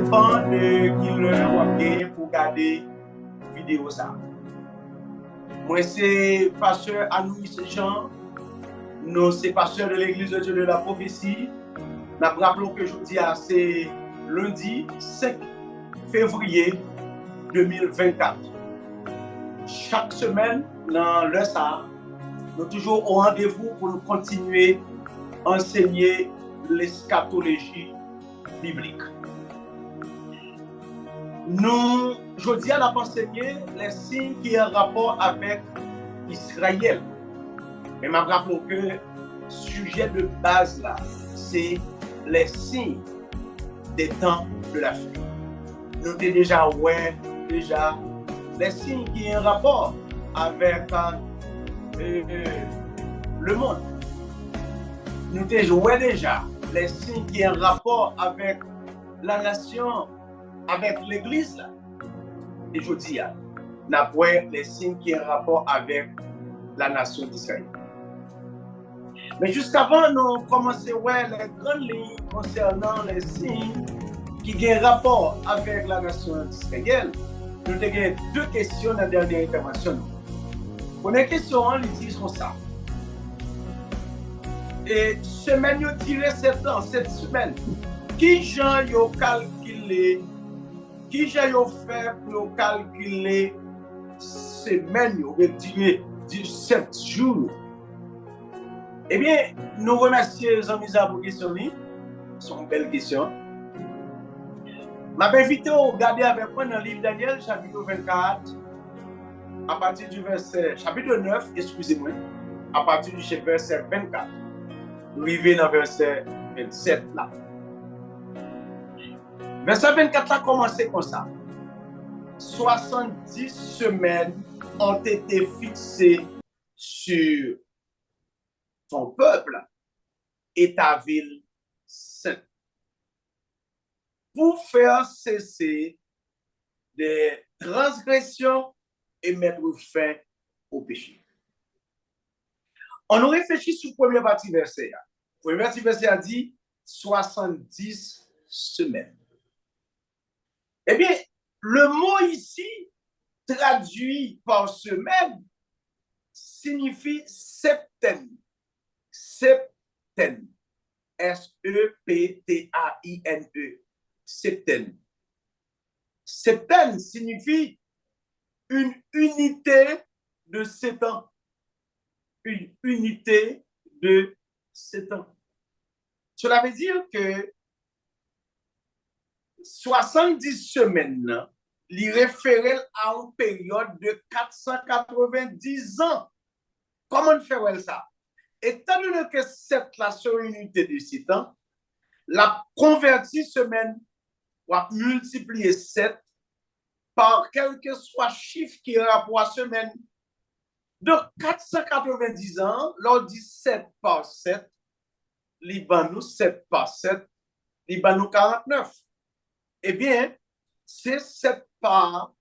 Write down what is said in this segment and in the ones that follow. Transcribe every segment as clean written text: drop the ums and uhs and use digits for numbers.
dépend de qui leur a gagné pour garder vidéo ça. Moi, c'est pasteur Anouis Jean. Nous, c'est pasteur de l'église de Dieu de la prophétie. Nous rappelons que jeudi, c'est lundi 5 février 2024. Chaque semaine, dans le ça, nous sommes toujours au rendez-vous pour nous continuer à enseigner l'eschatologie biblique. Nous, aujourd'hui, on a enseigné les signes qui ont rapport avec Israël. Mais je me rappelle que le sujet de base là, c'est les signes des temps de la fin. Nous avons déjà les signes qui ont rapport avec le monde. Nous avons déjà les signes qui ont rapport avec la nation, avec l'église là. Et je dis, nous avons les signes qui ont rapport avec la nation d'Israël. Mais jusqu'avant, nous commençons les grandes lignes concernant les signes qui ont rapport avec la nation d'Israël. Nous avons deux questions dans la dernière intervention. Première question, on dit ça. Et semaine, vous tirez cette semaine. Qui gens yo calculé, qui gens yo fait pour calculer semaine, yo retiré 17 jours? Eh bien, nous remercions les amis pour la question. C'est une belle question. Je vais inviter à regarder avec moi dans le livre Daniel, chapitre 24, à partir du verset, chapitre 9, excusez-moi, à partir du verset 24. Nous arrivons dans le verset 27 là. Verset 24 a commencé comme ça. 70 semaines ont été fixées sur ton peuple et ta ville sainte, pour faire cesser des transgressions et mettre fin au péché. On a réfléchi sur le premier partie verset. Le premier partie verset a dit 70 semaines. Eh bien, le mot ici, traduit par semaine, signifie septaine. Septaine. S-E-P-T-A-I-N-E. Septaine. Septaine signifie une unité de 7 ans. Une unité de 7 ans. Cela veut dire que 70 semaines, il réfère à une période de 490 ans. Comment on fait ça? Étant donné que cette là sur une unité de 7 ans, la convertie semaine va multiplier 7 par quel que soit chiffre qui est rapport à semaine. Donc, 490 ans, l'on dit 7 par 7, Libanou 7 par 7, Libanou 49. Eh bien, c'est 7 par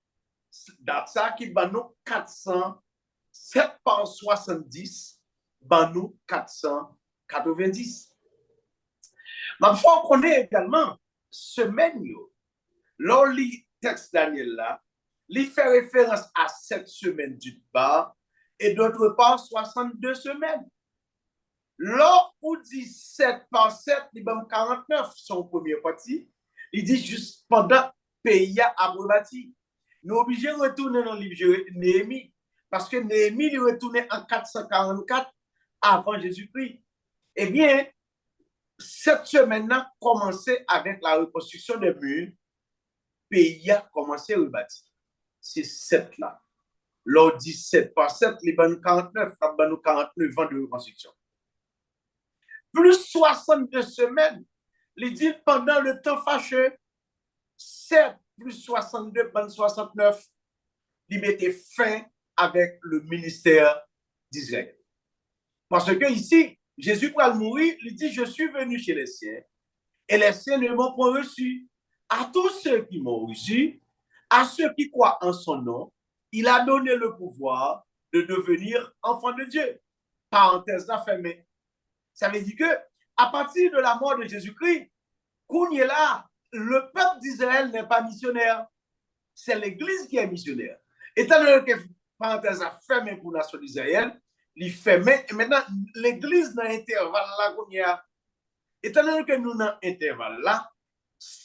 ça qui va nous 400, 7 par 70, va nous 490. Mais il faut qu'on ait également semaine, lors du texte Daniel là, il fait référence à 7 semaines d'une part et d'autre part 62 semaines. Lors où dit 7 par 7, il va 49, son premier parti. Il dit juste pendant pays à rebâti. Nous sommes obligés de retourner dans le livre de Néhémie. Parce que Néhémie est retourné en 444 avant Jésus-Christ. Eh bien, cette semaine a commencé avec la reconstruction des murs. Pays a commencé à rebâtir. C'est 7 là. Lors 17 par 7, il va 49, il va 49 ans de reconstruction. Plus 62 semaines, il dit pendant le temps fâcheux, 7 plus 62, 69, il mettait fin avec le ministère d'Israël. Parce que ici, Jésus, pour mourir, il dit, je suis venu chez les siens, et les siens ne m'ont pas reçu. À tous ceux qui m'ont reçu, à ceux qui croient en son nom, il a donné le pouvoir de devenir enfant de Dieu. Parenthèse là fermée. Ça veut dire que à partir de la mort de Jésus-Christ, qu'on est là, le peuple d'Israël n'est pas missionnaire. C'est l'Église qui est missionnaire. Étant donné que, parenthèse, a fermé pour la nation d'Israël, il fermé, et maintenant, l'Église dans l'intervalle là, étant donné que nous dans l'intervalle là,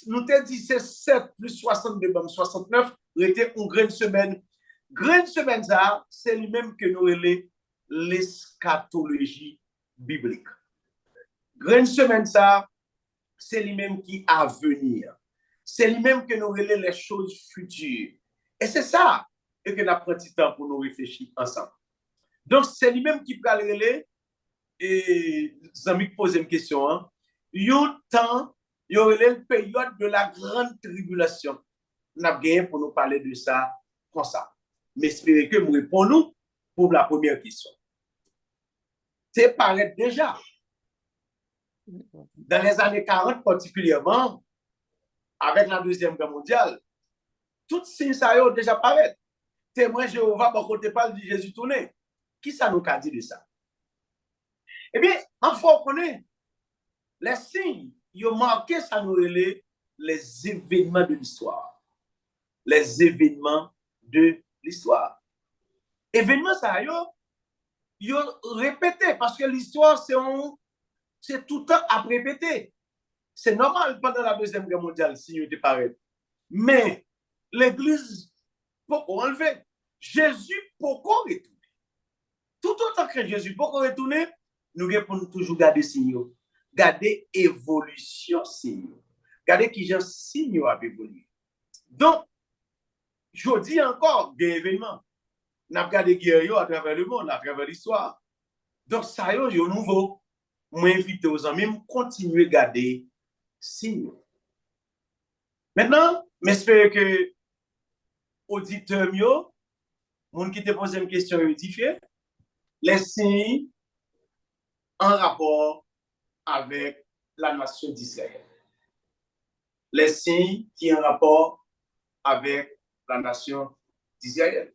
nous te dit c'est 7 plus 62, 69, c'était une grande semaine. Grande semaine, ça, c'est lui-même que nous relais l'eschatologie biblique. Grande semaine, ça, c'est lui-même qui a à venir. C'est lui-même que nous relais les choses futures. Et c'est ça et que nous avons pris du temps pour nous réfléchir ensemble. Donc, c'est lui-même qui peut aller et Zami pose une question. Hein? Il y aurait une période de la grande tribulation. Nous avons gagné pour nous parler de ça comme ça. Mais espérez que vous répondez pour la première question. C'est paraît déjà. Dans les années 40 particulièrement, avec la Deuxième Guerre mondiale, toutes ces signes ont déjà paraît. Témoin Jéhovah, bon côté parle de Jésus tourné. Qui ça nous a dit de ça? Eh bien, il faut connaître les signes, ils ont marqué ça nous les événements de l'histoire. Les événements de l'histoire. Événements, ça, ils ont répété parce que l'histoire, c'est tout le temps à répéter. C'est normal pendant la Deuxième Guerre mondiale, si il paraît. Mais l'Église, pourquoi enlever? Jésus, pourquoi retourner? Tout autant que Jésus, pourquoi retourner? Nous devons toujours garder signaux. Garder évolution signaux. Garder qui j'ai signaux à évoluer. Donc, je dis encore des événements. Nous avons gardé guerre à travers le monde, à travers l'histoire. Donc, ça y est, nouveau. Moi, invite aux amis, continuer à garder signaux. Maintenant, j'espère que auditeurs, les qui te posent une question édifiée, les signes en rapport avec la nation d'Israël. Les signes qui ont un rapport avec la nation d'Israël.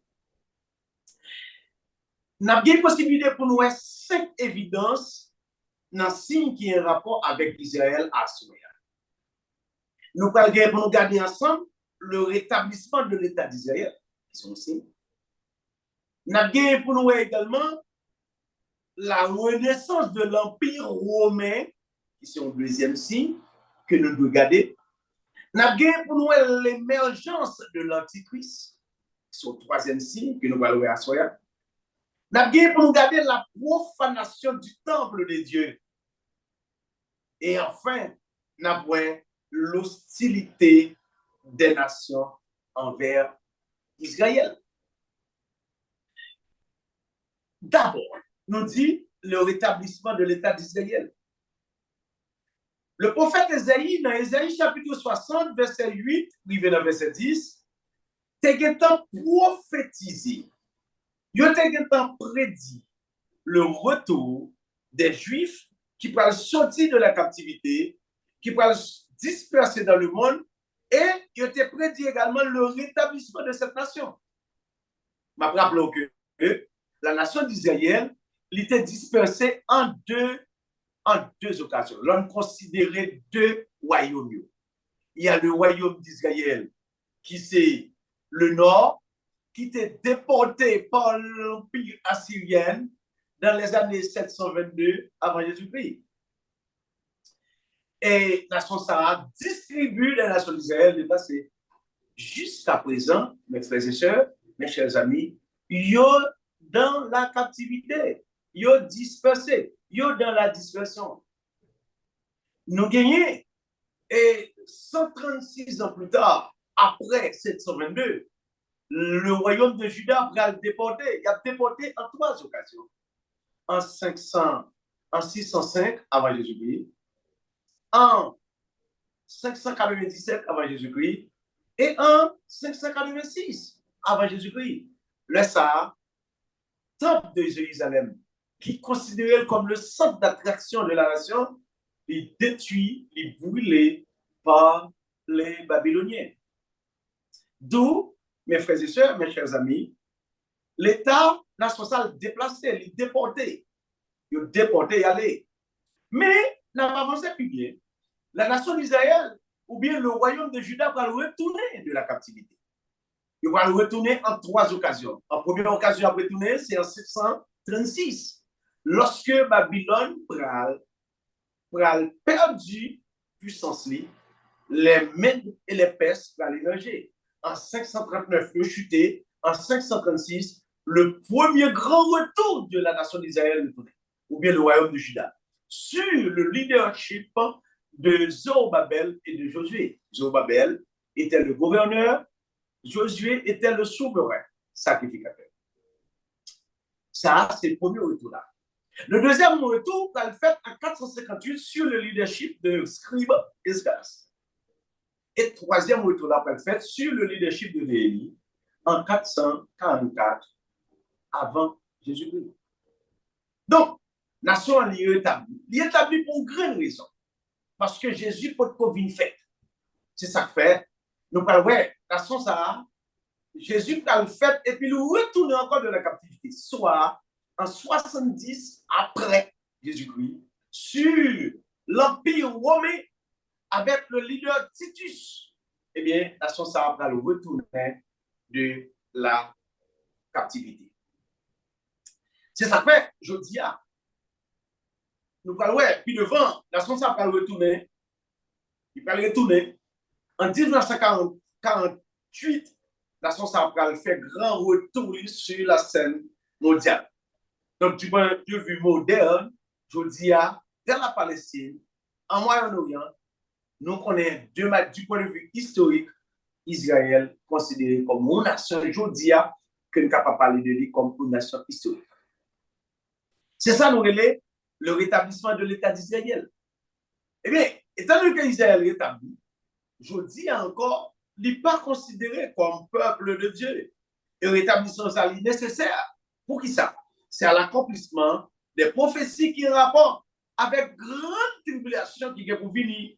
Nous avons une possibilité pour nous 5 évidences dans les signes qui ont un rapport avec Israël à ce moment. Nous allons pour nous garder ensemble le rétablissement de l'État d'Israël, qui sont signes. Nous avons pour nous également la renaissance de l'Empire romain, qui sont le deuxième signe que nous devons garder. Nous avons pour nous l'émergence de l'Antichrist, qui sont le troisième signe que nous allons voir à Soya. Nous avons pour nous garder la profanation du temple de Dieu. Et enfin, nous avons l'hostilité des nations envers Israël. D'abord, nous dit le rétablissement de l'État d'Israël. Le prophète Ésaïe, dans Ésaïe chapitre 60, verset 8, arrivé dans verset 10, t'es prophétisé, t'es prédit le retour des Juifs qui pourraient sortir de la captivité, qui pourraient disperser dans le monde, et il t'es prédit également le rétablissement de cette nation. Je me rappelle que la nation d'Israël était dispersée en deux occasions. L'on considérait 2 royaumes. Il y a le royaume d'Israël, qui c'est le nord, qui était déporté par l'Empire assyrien dans les années 722 avant Jésus-Christ. Et la nation Sarah distribue la nation d'Israël dépassée. Jusqu'à présent, mes frères et sœurs, mes chers amis, ils sont dans la captivité, ils sont dispersés, ils sont dans la dispersion. Nous gagnons, et 136 ans plus tard, après 722, le royaume de Juda va le déporter. Il a déporté en 3 occasions. En 605 avant Jésus-Christ, en 597 avant Jésus-Christ et en 586 avant Jésus-Christ. Le Sahara, temple de Jérusalem, qui considéré comme le centre d'attraction de la nation, est détruit, est brûlé par les Babyloniens. D'où, mes frères et sœurs, mes chers amis, l'État national déplacé, il est déporté. Il est déporté, y aller. Mais, n'a pas avancé plus bien. La nation d'Israël ou bien le royaume de Juda va retourner de la captivité. Il va le retourner en 3 occasions. En première occasion, il va retourner, c'est en 736. Lorsque Babylone pral perdu puissance, les Mèdes et les Perses vont l'émerger. En 539, le chuté. En 536, le premier grand retour de la nation d'Israël, ou bien le royaume de Juda, sur le leadership de Zorobabel et de Josué. Zorobabel était le gouverneur, Josué était le souverain sacrificateur. Ça, c'est le premier retour-là. Le deuxième retour va le faire en 458 sur le leadership de Scribe Esdras. Et troisième retour-là va le faire sur le leadership de Néhémie en 444 avant Jésus-Christ. Donc, nation est établie. Il est établi pour une grande raison. Parce que Jésus peut pas venir faire. C'est ça que fait. Nous parlons, ouais, nation ça, Jésus a le fait et puis il retourne encore de la captivité, soit en 70 après Jésus-Christ, sur l'Empire romain avec le leader Titus. Eh bien, nation ça va le retourner de la captivité. C'est ça que fait, je dis, nous parlons, ouais, puis devant, nation ça va le retourner, il va le retourner. En 1948, la nation centrale fait grand retour sur la scène mondiale. Donc, du point de vue moderne, je dis, dans la Palestine, en Moyen-Orient, nous connaissons du point de vue historique, Israël considéré comme une nation, je dis, que nous ne pouvons pas parler de lui comme une nation historique. C'est ça, nous relais le rétablissement de l'État d'Israël. Eh bien, étant donné qu'Israël est rétabli, je dis encore, il n'est pas considéré comme peuple de Dieu. Et le rétablissement ça est nécessaire. Pour qui ça? C'est à l'accomplissement des prophéties qui ont rapport avec grande tribulation qui est pour venir,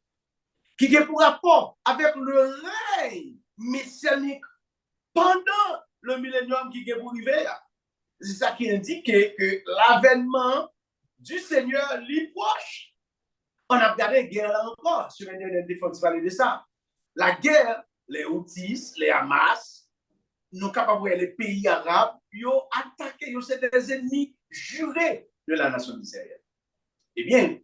qui est pour rapport avec le règne messianique pendant le millénium qui est pour arriver. C'est ça qui indique que l'avènement du Seigneur est proche. On a regardé la guerre là encore sur Internet, des fois, tu parlais de ça. La guerre, les Houthis, les Hamas, nous capables les pays arabes, ils ont attaqué, ils sont des ennemis jurés de la nation d'Israël. Eh bien,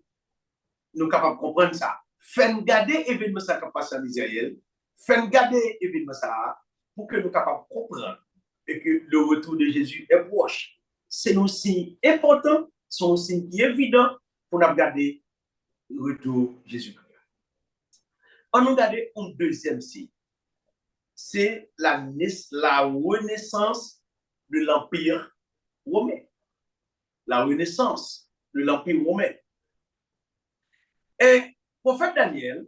nous capables de comprendre ça. Faites garder l'événement ça qui passe en Israël, faites garder l'événement ça pour que nous capables de comprendre et que le retour de Jésus est proche. C'est un signe important, c'est un signe évident pour nous garder le retour de Jésus-Christ. On nous regarde un deuxième signe. C'est la renaissance de l'Empire romain. La renaissance de l'Empire romain. Et le prophète Daniel,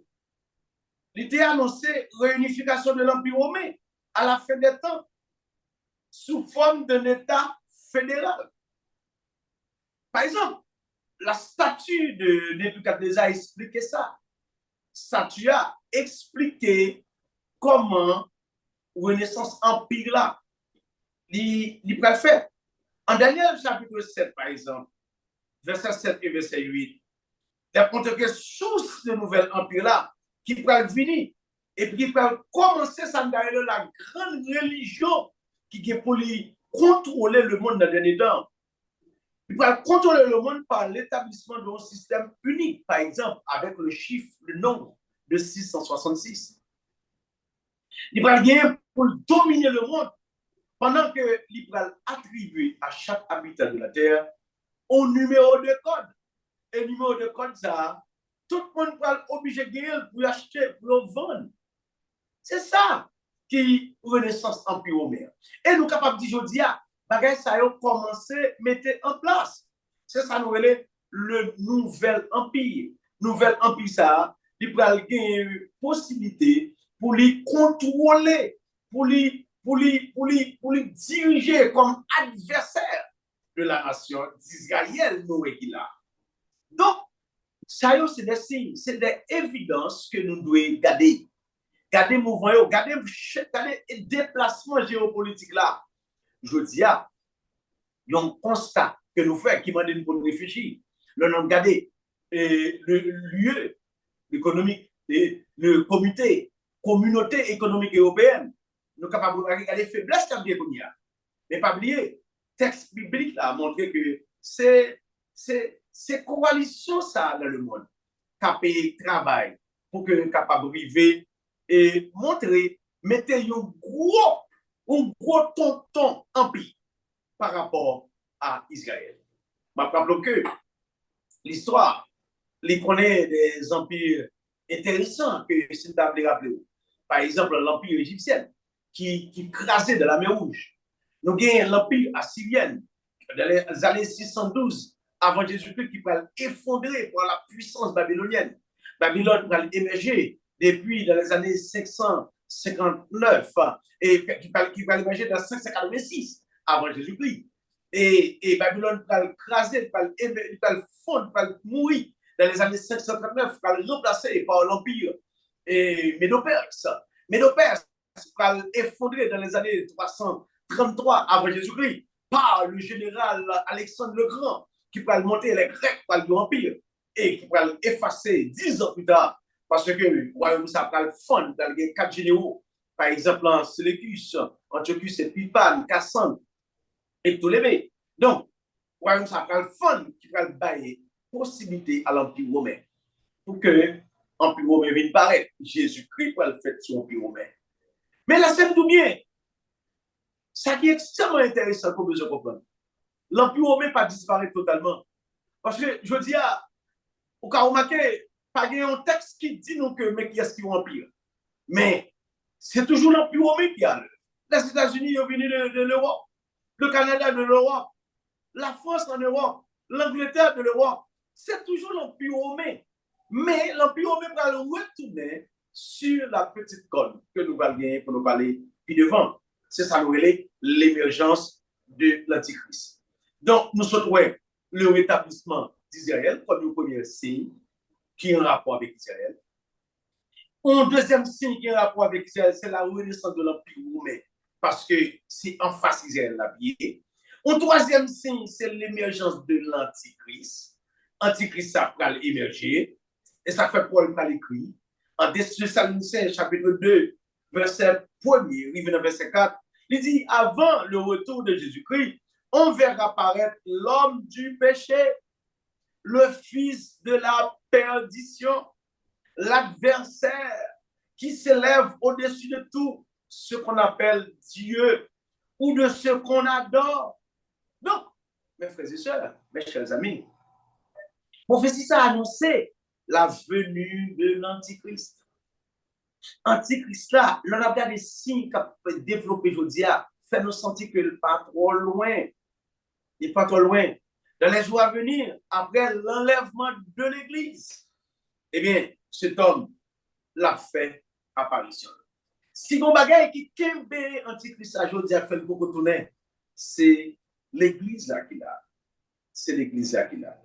il était annoncé réunification de l'Empire romain à la fin des temps, sous forme d'un État fédéral. Par exemple, la statue de Nebuchadnezzar a expliqué ça. Statue a expliqué comment Renaissance Empire là, il peut faire. En Daniel chapitre 7, par exemple, verset 7 et verset 8, il y a que sous ce nouvel empire là, qui peut venir, et puis qui peut commencer la grande religion qui est pour lui contrôler le monde dans le dernier temps. Il peut contrôler le monde par l'établissement d'un système unique, par exemple, avec le nombre de 666. Il va gagner pour dominer le monde pendant que il va attribuer à chaque habitant de la terre un numéro de code. Et le numéro de code, ça, tout le monde va être obligé de gagner pour acheter, pour vendre. C'est ça qui est Renaissance Empire romain. Et nous sommes capables de dire aujourd'hui, bagay ça a commencé à mettre en place. C'est ça nous relève le nouvel empire. Nouvel empire, ça, il va gagner une possibilité pour les contrôler, pour les diriger comme adversaire de la nation d'Israël, nous là. Donc, ça c'est des signes, c'est des évidences que nous devons garder. Garder le mouvement, garder le déplacement géopolitique là. Je dis, il y a un constat que nous faisons qui m'a donné pour réfléchir. Nous avons gardé le lieu économique le communauté économique européenne, nous sommes capables de regarder les faiblesses qu'il y a. Mais pas oublier, le texte biblique a montré que c'est coalition ça dans le monde qui a payé travail pour que nous capable de vivre et montrer, mettre un gros tonton empire par rapport à Israël. Je rappelle que l'histoire, les connaît des empires intéressants que c'est de rappeler. Par exemple, l'empire égyptien qui crasait de la mer Rouge. Nous avons l'empire assyrien dans les années 612 avant Jésus-Christ qui va effondrer par la puissance babylonienne. Babylone va émerger depuis dans les années 559 et qui va émerger dans 586 avant Jésus-Christ. Et Babylone va craser, va fondre, va mourir dans les années 539, va remplacer par l'empire Médo-Perse. Médo-Perse va effondrer dans les années 333 avant Jésus-Christ par le général Alexandre le Grand qui va monter les Grecs par l'empire et qui va effacer 10 ans plus tard parce que le royaume ça va fondre dans les 4 généraux. Par exemple, en Séleucus, Antiochus et Epiphanes, Cassandre et Ptolémée. Donc, le royaume ça va fondre qui va bailler possibilité à l'empire romain pour que l'empire romain vienne paraître. Jésus-Christ va le faire sur l'empire romain. Mais là, c'est tout bien. Ça qui est extrêmement intéressant pour besoin comprendre. L'empire romain pas disparaître totalement. Parce que je dis, au cas où pas un texte qui dit nous que mais qui est-ce qui va empire. Mais c'est toujours l'empire romain qui a l'œuvre. Les États-Unis sont venus de l'Europe, le Canada de l'Europe, la France en Europe, l'Angleterre de l'Europe. C'est toujours l'empire romain. Mais l'empire romain va le retourner sur la petite cône que nous allons gagner pour nous parler puis devant. C'est ça nous relève l'émergence de l'Antichrist. Donc, nous souhaitons le rétablissement d'Israël comme le premier signe qui est en rapport avec Israël. Un deuxième signe qui est en rapport avec Israël, c'est la renaissance de l'Empire romain, parce que c'est en face Israël la pied. Un troisième signe, c'est l'émergence de l'Antichrist. Antichrist, ça va émerger, et ça fait Paul par l'écrit. En Thessaloniciens, chapitre 2, verset 1er, rive verset 4, il dit, avant le retour de Jésus-Christ, on verra apparaître l'homme du péché, le fils de la perdition, l'adversaire qui s'élève au-dessus de tout ce qu'on appelle Dieu ou de ce qu'on adore. Donc, mes frères et sœurs, mes chers amis, prophétie ça a annoncé la venue de l'Antichrist. Antichrist là, l'on a regardé des signes qu'a développé aujourd'hui, fait nous sentir qu'il n'est pas trop loin. Il n'est pas trop loin. Dans les jours à venir, après l'enlèvement de l'Église, eh bien, cet homme l'a fait apparition. Si mon bagage qui kembe Antichrist à aujourd'hui a fait beaucoup tourner, c'est l'Église là qu'il a. C'est l'Église là qu'il a.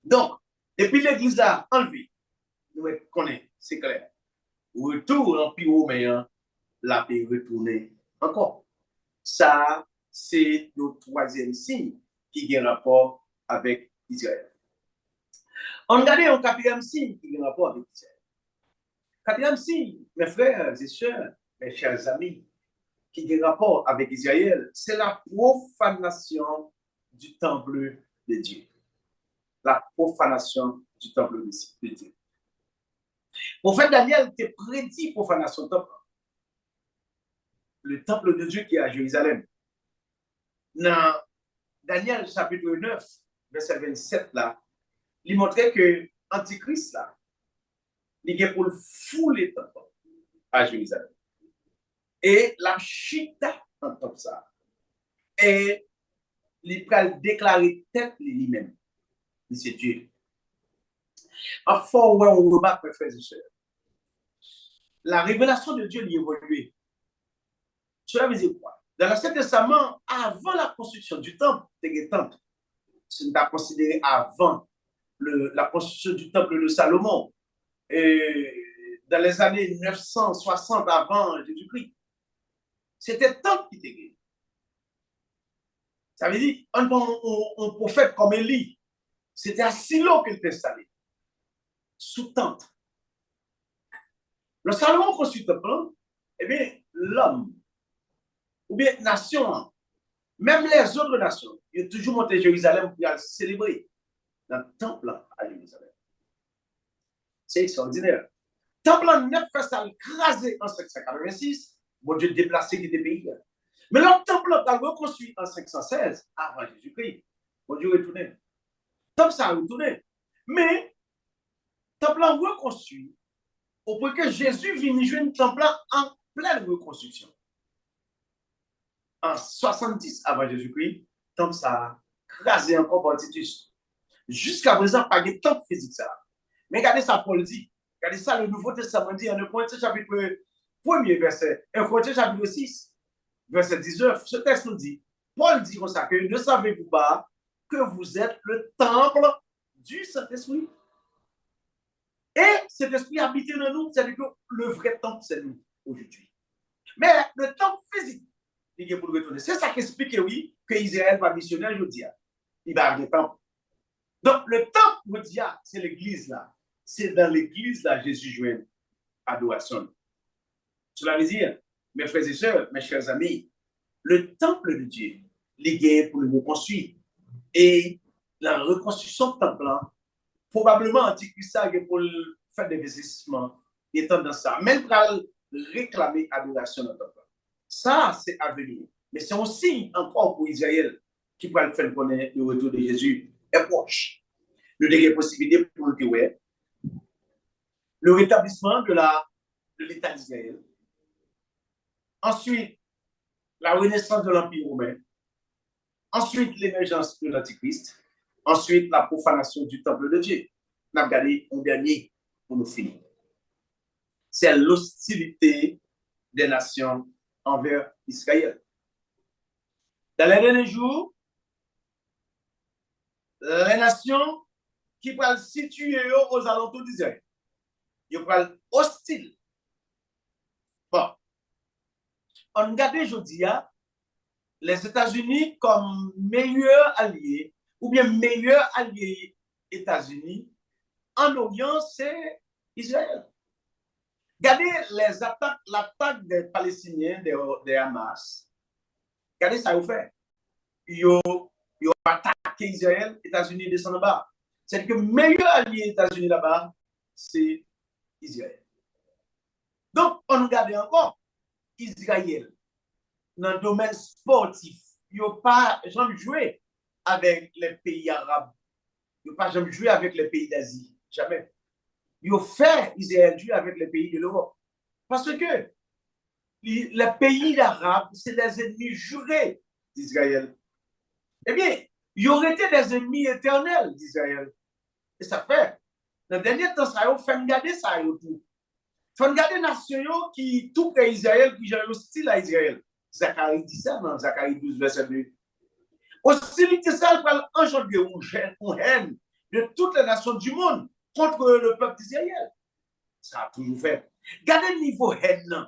Donc, depuis l'Église là enlevée, nous connaissons, c'est clair. Retour l'Empire romain, la paix retourner encore. Ça, c'est le troisième signe qui a un rapport avec Israël. On regarde un quatrième signe qui a un rapport avec Israël. Quatrième signe, mes frères et sœurs, mes chers amis, qui a un rapport avec Israël, c'est la profanation du temple de Dieu. La profanation du temple de Dieu. Le prophète Daniel te prédit profanation du temple. Le temple de Dieu qui est à Jérusalem. Dans Daniel chapitre 9, verset 27, là, il montrait que Antichrist, là, il est pour le fouler le temple à Jérusalem. Et la chita en top ça. Et il peut déclarer tête lui-même. C'est Dieu. En fort, ouais, on remarque, mes frères et sœurs. La révélation de Dieu évolué. Cela veut dire quoi? Dans l'Ancien Testament, avant la construction du temple, c'est à considérer avant la construction du temple de Salomon, et dans les années 960 avant Jésus-Christ. C'était le temple qui était gagné. Ça veut dire, un prophète comme Élie, c'était à Silo qu'il était installé, sous tente. Le Salomon construit le temple, eh bien, l'homme, ou bien nation, même les autres nations, ils ont toujours monté à Jérusalem pour aller célébrer dans le temple à Jérusalem. C'est extraordinaire. Le temple en neuf fait ça crasé en 586, bon Dieu déplacé qui était pays. Mais le temple a reconstruit en 516 avant Jésus-Christ. Bon Dieu retourné. Le temple ça a retourné. Mais le temple a reconstruit au point que Jésus vient jouer un temple en pleine reconstruction. En 70 avant Jésus-Christ, le temple ça a crasé encore par Titus. Jusqu'à présent, pas de temple physique ça. Mais regardez ça, Paul dit. Regardez ça, le Nouveau Testament dit en 1 Corinthiens chapitre 1er verset, 1 Corinthiens chapitre 6, verset 19. Ce texte nous dit, Paul dit comme ça, que ne savez-vous pas que vous êtes le temple du Saint-Esprit? Et cet esprit habite dans nous, c'est-à-dire que le vrai temple, c'est nous aujourd'hui. Mais le temple physique, il est pour le retourner. C'est ça qui explique, oui, que Israël va missionner aujourd'hui. Il va avoir le temple. Donc, le temple, vous dit, c'est l'église là. C'est dans l'église là, Jésus joue adoration. Cela veut dire, mes frères et sœurs, mes chers amis, le temple de Dieu, il est pour le reconstruire. Et la reconstruction de temple, probablement, Antichrist pour faire des investissements étant dans ça. Même pour réclamer adoration dans le temple. Ça, c'est à venir. Mais c'est un signe encore pour Israël qui va le faire connaître le retour de Jésus est proche. Le dégât possibilité pour le Kéoué. Le rétablissement de l'État d'Israël. Ensuite, la renaissance de l'Empire romain. Ensuite, l'émergence de l'Antichrist. Ensuite, la profanation du temple de Dieu. On a regardé un dernier pour nous finir. C'est l'hostilité des nations envers Israël. Dans les derniers jours, les nations qui vont se situer aux alentours d'Israël, ils vont être hostiles. Bon, on regarde aujourd'hui les États-Unis comme meilleur allié, ou bien meilleur allié États-Unis, en Orient, c'est Israël. Regardez les attaques, l'attaque des Palestiniens, des Hamas. Regardez ça, vous fait. Ils ont attaqué Israël, États-Unis descendent là-bas. C'est que le meilleur allié États-Unis là-bas, c'est Israël. Donc, on regarde encore Israël dans le domaine sportif. Ils n'ont pas jamais joué avec les pays arabes. Ils n'ont pas jamais joué avec les pays d'Asie. Jamais. Ils ont fait Israël jouer avec les pays de l'Europe. Parce que les pays arabes, c'est les ennemis jurés d'Israël. Eh bien, ils auraient été des ennemis éternels d'Israël. Et ça fait, dans le dernier temps, ça a fait regarder ça autour. Faut regarder nations qui tout près Israël, qui gèrent hostile à Israël. Zacharie dit ça dans Zacharie 12, verset 2. Hostilité, ça va engendrer une haine de toutes les nations du monde contre le peuple d'Israël. Ça a toujours fait. Regardez le niveau haine.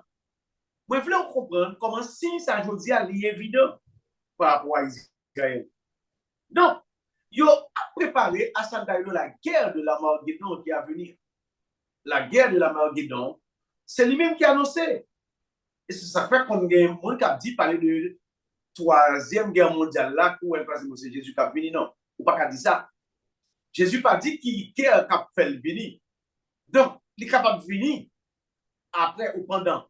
Moi, je voulais comprendre comment si ça aujourd'hui est évident par rapport à Israël. Donc, ils ont préparé à Santaïlo la guerre de la Marguédon qui est à venir. La guerre de la Marguédon, c'est lui-même qui a annoncé. Et ça fait qu'on a dit parler de troisième guerre mondiale là, où c'est Jésus qui a venu. Non, ou pas qu'à dire ça. Jésus n'a pas dit qu'il y a un fait venir. Donc, il est capable de venir après ou pendant.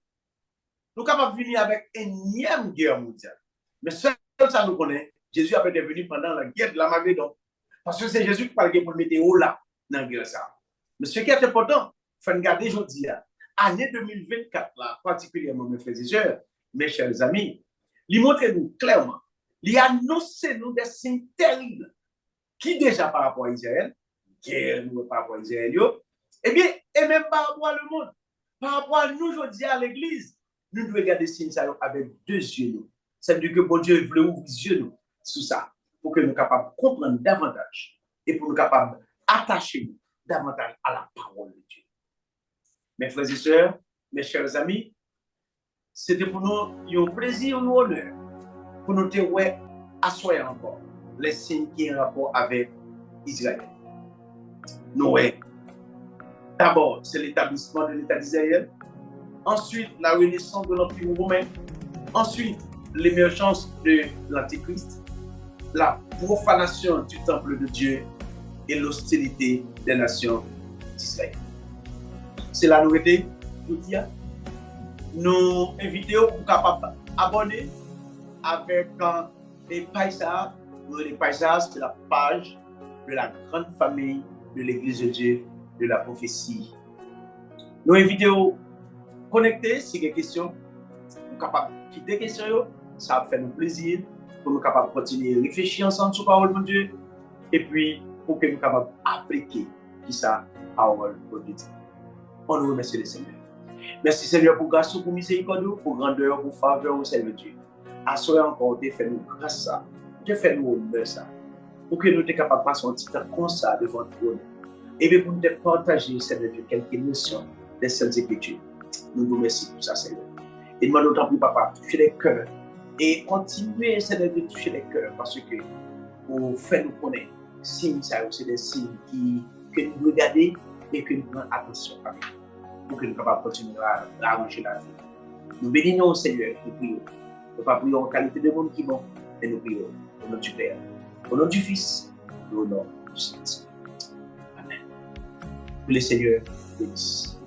Nous sommes capables de venir avec une énième guerre mondiale. Mais seul ça nous connaît, Jésus a été venu pendant la guerre de la Magdédon. Parce que c'est Jésus qui parle pour le météo là, dans la guerre ça. Mais ce qui est important, il faut regarder aujourd'hui, année 2024 là, particulièrement mes frères et sœurs, mes chers amis, il montre nous clairement, il annonce nous des signes terribles qui déjà par rapport à Israël, guerre nous par rapport à Israël, et bien, et même par rapport à le monde, par rapport à nous aujourd'hui à l'église, nous devons regarder ces signes avec deux yeux. C'est-à-dire que bon Dieu veut ouvrir les yeux sur ça, pour que nous soyons capables de comprendre davantage et pour nous capables d'attacher davantage à la parole de Dieu. Mes frères et sœurs, mes chers amis, c'était pour nous un plaisir, un honneur, pour nous dire asseoir encore les signes qui ont rapport avec Israël. Nous, d'abord, c'est l'établissement de l'État d'Israël. Ensuite, la renaissance de l'Empire romain. Ensuite, l'émergence de l'Antéchrist, la profanation du temple de Dieu et l'hostilité des nations d'Israël. C'est la nouveauté, nous dire. Nous invitons pour capable abonner avec les paysages. Les paysages, c'est la page de la grande famille de l'Église de Dieu de la prophétie. Nous invitons connecter si des questions, nous capables de quitter les questions, ça va faire nous plaisir pour nous capables de continuer à réfléchir ensemble sur la parole de Dieu et puis pour que nous capables d'appliquer qui ça parole de Dieu. On nous remercie le Seigneur. Merci Seigneur pour grâce, pour miséricorde, pour grandeur, pour faveur au Seigneur Dieu. Assoyez encore, Dieu fait nous grâce ça, Dieu fait nous honneur ça, pour que nous soyons capables de passer un petit temps comme ça devant toi. Et bien pour nous partager, Seigneur Dieu, quelques notions des Saintes Écritures. Nous vous remercions pour ça, Seigneur. Et demandons autant pour Papa, toucher les cœurs et continuer, Seigneur, de toucher les cœurs parce que vous faites nous connaître. Signes, ça, c'est des signes que nous regardons et que nous prenons attention à pour que nous soyons capables de continuer à arranger la vie. Nous bénissons, Seigneur, nous prions. Nous ne prions en qualité de monde qui est bon, mais nous prions au nom du Père, au nom du Fils et au nom du Saint-Esprit. Amen. Que le Seigneur bénisse.